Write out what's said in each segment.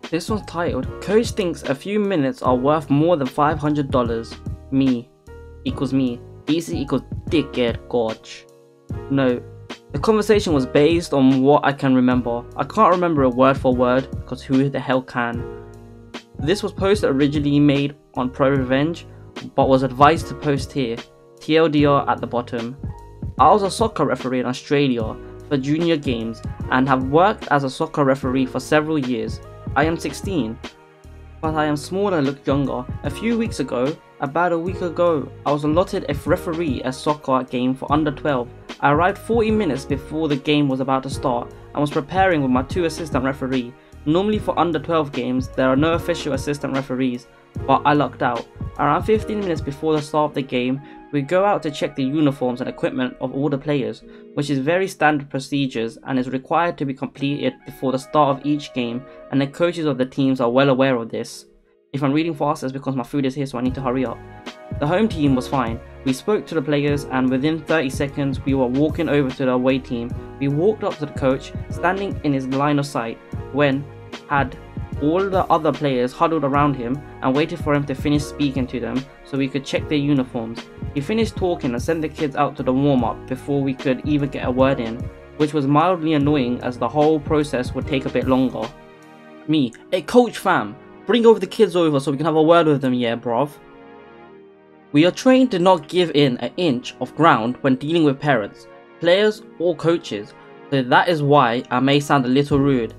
This one's titled, Coach thinks a few minutes are worth more than $500. Me equals me. DC equals dickhead gorge. No, the conversation was based on what I can remember. I can't remember it word for word, because who the hell can? This was posted originally made on RegularRevenge, but was advised to post here. TLDR at the bottom. I was a soccer referee in Australia for junior games and have worked as a soccer referee for several years. I am 16, but I am small and look younger. A few weeks ago, about a week ago, I was allotted a referee a soccer game for under 12. I arrived 40 minutes before the game was about to start and was preparing with my 2 assistant referee. Normally for under 12 games, there are no official assistant referees, but I lucked out. Around 15 minutes before the start of the game, we go out to check the uniforms and equipment of all the players, which is very standard procedures and is required to be completed before the start of each game, and the coaches of the teams are well aware of this. If I'm reading fast, it's because my food is here, so I need to hurry up. The home team was fine. We spoke to the players and within 30 seconds we were walking over to the away team. We walked up to the coach, standing in his line of sight, when had all the other players huddled around him and waited for him to finish speaking to them so we could check their uniforms. He finished talking and sent the kids out to the warm-up before we could even get a word in, which was mildly annoying as the whole process would take a bit longer. Me, hey coach fam, bring over the kids over so we can have a word with them, yeah bruv. We are trained to not give in an inch of ground when dealing with parents, players or coaches, so that is why I may sound a little rude.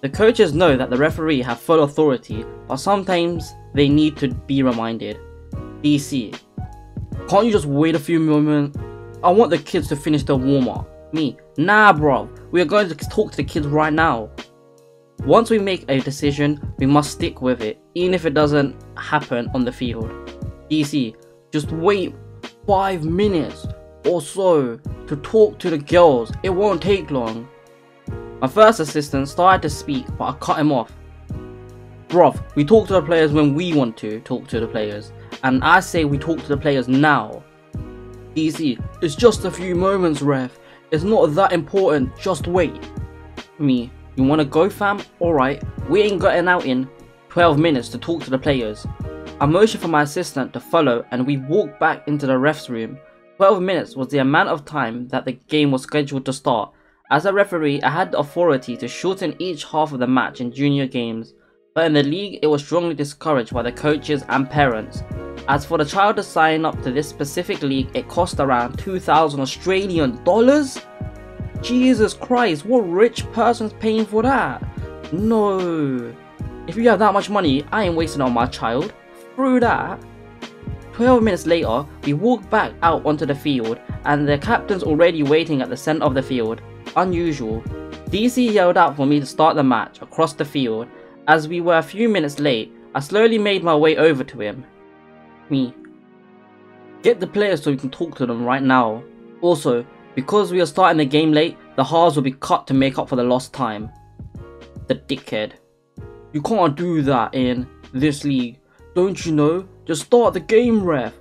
The coaches know that the referee have full authority, but sometimes they need to be reminded. DC, can't you just wait a few moments? I want the kids to finish their warm-up. Me, nah bruv, we are going to talk to the kids right now. Once we make a decision, we must stick with it, even if it doesn't happen on the field. DC, just wait 5 minutes or so to talk to the girls, it won't take long. My first assistant started to speak, but I cut him off. Bruv, we talk to the players when we want to talk to the players, and I say we talk to the players now. DC, it's just a few moments ref, it's not that important, just wait. Me, you wanna go fam? Alright, we ain't gotten out in 12 minutes to talk to the players. I motioned for my assistant to follow and we walked back into the ref's room. 12 minutes was the amount of time that the game was scheduled to start. As a referee, I had the authority to shorten each half of the match in junior games, but in the league it was strongly discouraged by the coaches and parents. As for the child to sign up to this specific league, it cost around 2,000 Australian dollars? Jesus Christ, what rich person's paying for that? No. If you have that much money, I ain't wasting on my child. Through that. 12 minutes later, we walked back out onto the field and the captain's already waiting at the centre of the field. Unusual. DC yelled out for me to start the match across the field. As we were a few minutes late, I slowly made my way over to him. Me, get the players so we can talk to them right now. Also, because we are starting the game late, the halves will be cut to make up for the lost time. The dickhead. You can't do that in this league. Don't you know? Just start the game ref.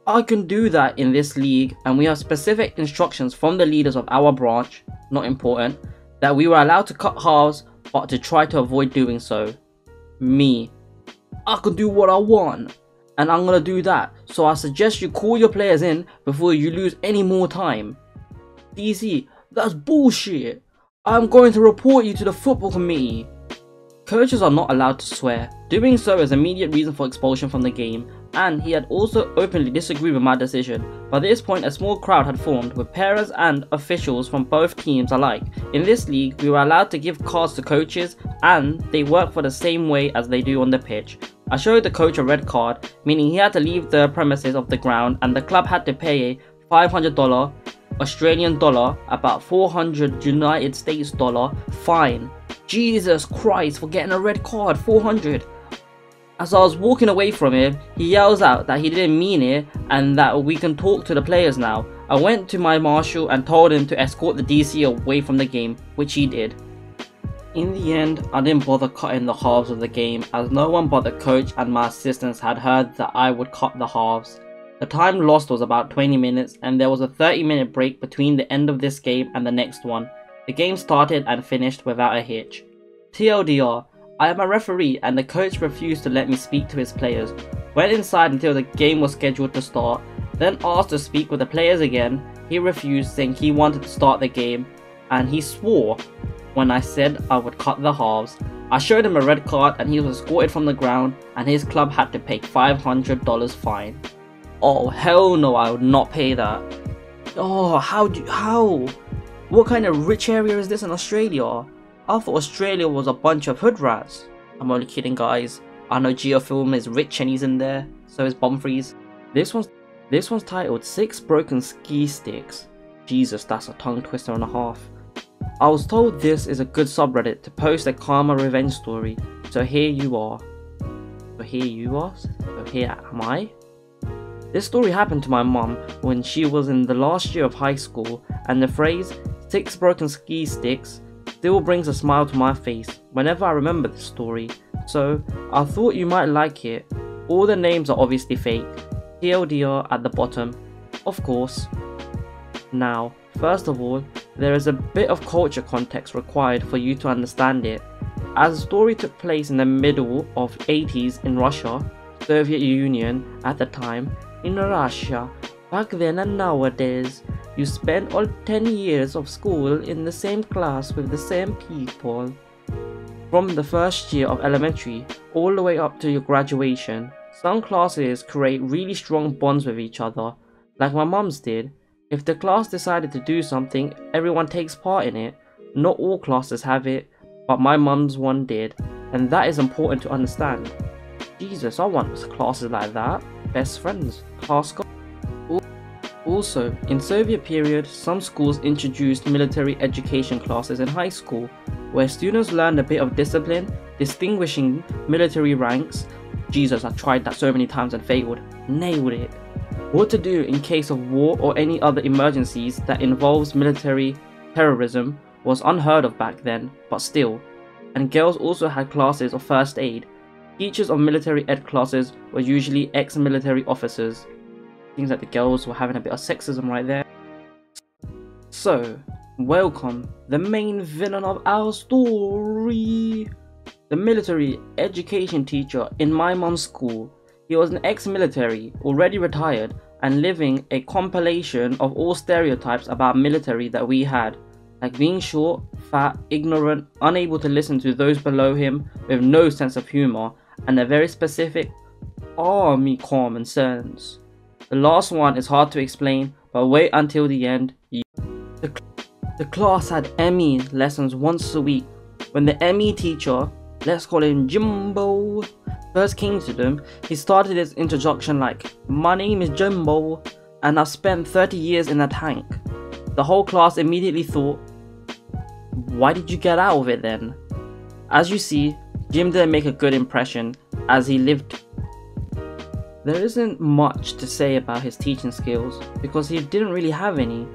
I can do that in this league and we have specific instructions from the leaders of our branch, not important, that we were allowed to cut halves but to try to avoid doing so. Me, I can do what I want and I'm gonna do that, so I suggest you call your players in before you lose any more time. DC, that's bullshit. I'm going to report you to the football committee. Coaches are not allowed to swear. Doing so is immediate reason for expulsion from the game, and he had also openly disagreed with my decision. By this point, a small crowd had formed, with parents and officials from both teams alike. In this league, we were allowed to give cards to coaches, and they work for the same way as they do on the pitch. I showed the coach a red card, meaning he had to leave the premises of the ground, and the club had to pay a $500 Australian dollar, about 400 United States dollar fine. Jesus Christ, for getting a red card, 400. As I was walking away from him, he yells out that he didn't mean it and that we can talk to the players now. I went to my marshal and told him to escort the DC away from the game, which he did. In the end, I didn't bother cutting the halves of the game as no one but the coach and my assistants had heard that I would cut the halves. The time lost was about 20 minutes and there was a 30-minute break between the end of this game and the next one. The game started and finished without a hitch. TLDR, I am a referee and the coach refused to let me speak to his players. Went inside until the game was scheduled to start, then asked to speak with the players again. He refused, saying he wanted to start the game, and he swore when I said I would cut the halves. I showed him a red card and he was escorted from the ground, and his club had to pay $500 fine. Oh hell no, I would not pay that. Oh, how? What kind of rich area is this in Australia? I thought Australia was a bunch of hood rats. I'm only kidding, guys. I know Giofilm is rich and he's in there, so is Bomfries. This one's titled 6 Broken Ski Sticks. Jesus, that's a tongue twister and a half. I was told this is a good subreddit to post a karma revenge story, so here you are. So here am I? This story happened to my mum when she was in the last year of high school, and the phrase 6 broken ski sticks still brings a smile to my face whenever I remember this story, so I thought you might like it. All the names are obviously fake, TLDR at the bottom, of course. Now, first of all, there is a bit of culture context required for you to understand it. As the story took place in the middle of 80s in Russia, Soviet Union at the time. In Russia, back then and nowadays, you spend all 10 years of school in the same class with the same people. From the first year of elementary all the way up to your graduation, some classes create really strong bonds with each other, like my mum's did. If the class decided to do something, everyone takes part in it. Not all classes have it, but my mum's one did, and that is important to understand. Jesus, I want classes like that. Best friends, class go. Also, in Soviet period, some schools introduced military education classes in high school, where students learned a bit of discipline, distinguishing military ranks. Jesus, I tried that so many times and failed. Nailed it. What to do in case of war or any other emergencies that involves military terrorism was unheard of back then, but still. And girls also had classes of first aid. Teachers of military ed classes were usually ex-military officers. Seems like the girls were having a bit of sexism right there. So, welcome, the main villain of our story. The military education teacher in my mum's school. He was an ex-military, already retired, and living a compilation of all stereotypes about military that we had. Like being short, fat, ignorant, unable to listen to those below him, with no sense of humour, and a very specific army common sense. The last one is hard to explain, but wait until the end. The class had ME lessons once a week. When the ME teacher, let's call him Jimbo, first came to them, he started his introduction like, "My name is Jimbo, and I've spent 30 years in a tank." The whole class immediately thought, why did you get out of it then? As you see, Jim didn't make a good impression as he lived. There isn't much to say about his teaching skills because he didn't really have any.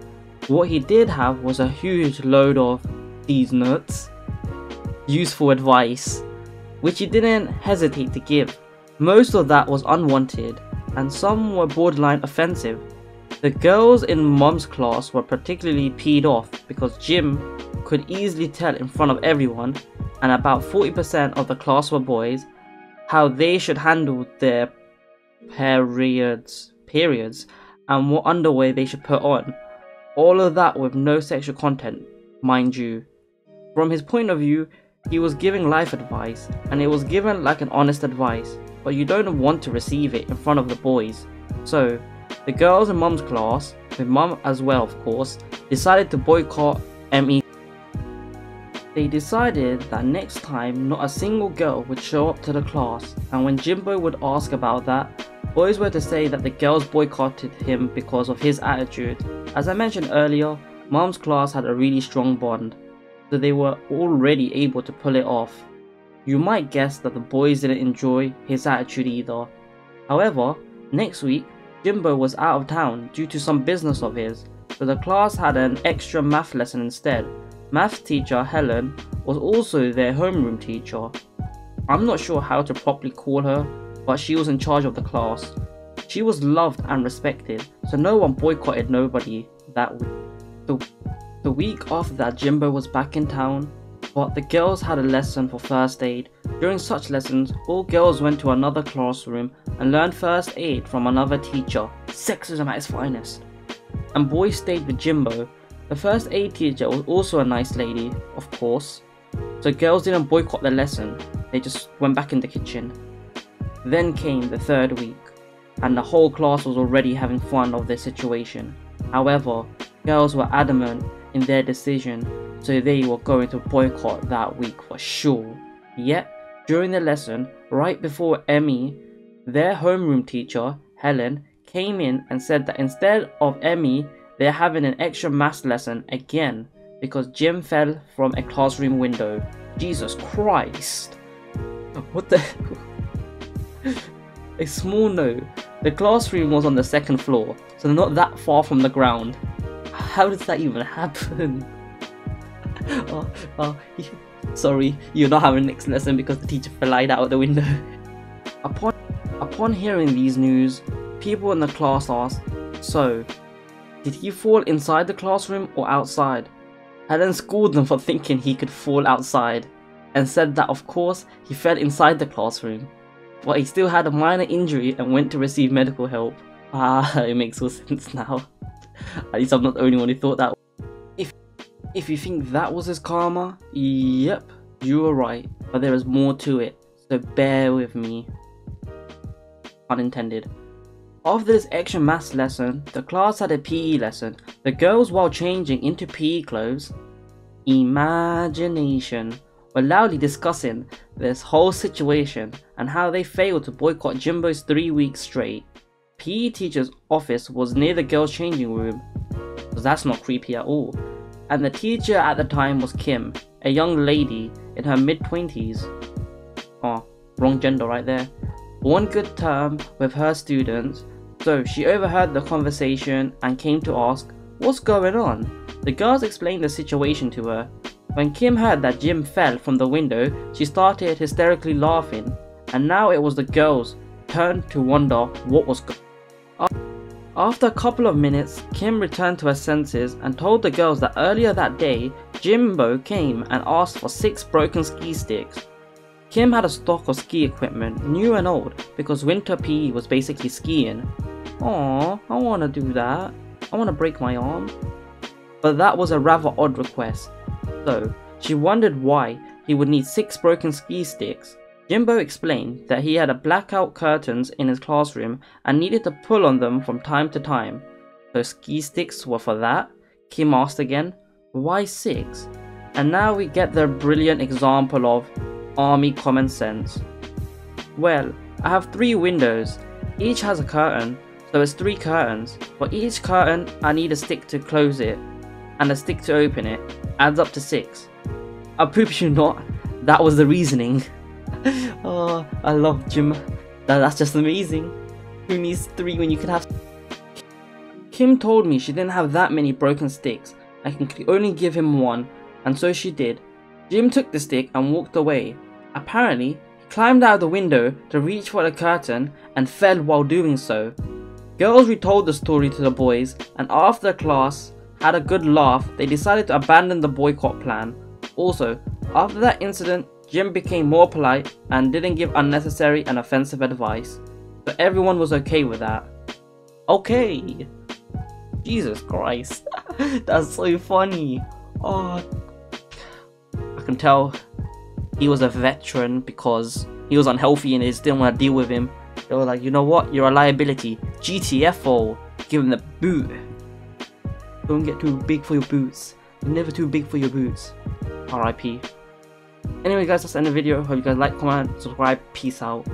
What he did have was a huge load of these nuts, useful advice, which he didn't hesitate to give. Most of that was unwanted, and some were borderline offensive. The girls in Mum's class were particularly peed off because Jim could easily tell in front of everyone, and about 40% of the class were boys, how they should handle their periods and what underwear they should put on. All of that with no sexual content, mind you. From his point of view, he was giving life advice, and it was given like an honest advice, but you don't want to receive it in front of the boys. So, the girls in Mum's class, with Mum as well of course, decided to boycott ME. They decided that next time not a single girl would show up to the class, and when Jimbo would ask about that, boys were to say that the girls boycotted him because of his attitude. As I mentioned earlier, Mum's class had a really strong bond, so they were already able to pull it off. You might guess that the boys didn't enjoy his attitude either. However, next week, Jimbo was out of town due to some business of his, so the class had an extra math lesson instead. Math teacher Helen was also their homeroom teacher. I'm not sure how to properly call her, but she was in charge of the class. She was loved and respected, so no one boycotted nobody that week. The week after that, Jimbo was back in town, But the girls had a lesson for first aid. During such lessons, all girls went to another classroom and learned first aid from another teacher. Sexism at its finest. And boys stayed with Jimbo. The first aid teacher was also a nice lady, of course. So girls didn't boycott the lesson, they just went back in the kitchen. Then came the third week, and the whole class was already having fun of their situation. However, girls were adamant in their decision, so they were going to boycott that week for sure. Yet, during the lesson, right before Emmy, their homeroom teacher, Helen, came in and said that instead of Emmy, they're having an extra maths lesson again because Jim fell from a classroom window. Jesus Christ. What the A small note, the classroom was on the second floor, so not that far from the ground. How does that even happen? Sorry, you're not having next lesson because the teacher fell out the window. Upon hearing these news, people in the class asked, so, did he fall inside the classroom or outside? Helen schooled them for thinking he could fall outside, and said that of course he fell inside the classroom, but he still had a minor injury and went to receive medical help. It makes all sense now. At least I'm not the only one who thought that. If you think that was his karma, yep, you were right, but there is more to it, so bear with me. Unintended. After this extra maths lesson, the class had a PE lesson. The girls, while changing into PE clothes, imagination, were loudly discussing this whole situation and how they failed to boycott Jimbo's 3 weeks straight. PE teacher's office was near the girls' changing room, because that's not creepy at all. And the teacher at the time was Kim, a young lady in her mid-20s. Oh, wrong gender right there. On good term with her students, so she overheard the conversation and came to ask, what's going on? The girls explained the situation to her. When Kim heard that Jim fell from the window, she started hysterically laughing, and now it was the girls' turn to wonder what was going on. After a couple of minutes, Kim returned to her senses and told the girls that earlier that day, Jimbo came and asked for 6 broken ski sticks. Kim had a stock of ski equipment, new and old, because winter PE was basically skiing. Aww, I wanna do that. I wanna break my arm. But that was a rather odd request. So, she wondered why he would need 6 broken ski sticks. Jimbo explained that he had blackout curtains in his classroom and needed to pull on them from time to time. So ski sticks were for that? Kim asked again, why 6? And now we get the brilliant example of army common sense. Well, I have 3 windows, each has a curtain, so it's 3 curtains. For each curtain I need a stick to close it, and a stick to open it, adds up to 6. I poop you not, that was the reasoning. Oh, I love Jim. That's just amazing. Who needs 3 when you can have... Kim told me she didn't have that many broken sticks. I can only give him 1, and so she did. Jim took the stick and walked away. Apparently, he climbed out the window to reach for the curtain and fell while doing so. Girls retold the story to the boys, and after class had a good laugh, they decided to abandon the boycott plan. Also, after that incident, Jim became more polite and didn't give unnecessary and offensive advice, so everyone was okay with that. Okay! Jesus Christ, that's so funny. Oh, I can tell he was a veteran because he was unhealthy and they just didn't want to deal with him. They were like, you know what, you're a liability. GTFO, give him the boot. Don't get too big for your boots. You're never too big for your boots. RIP. Anyway guys, that's the end of the video. Hope you guys like, comment, subscribe. Peace out.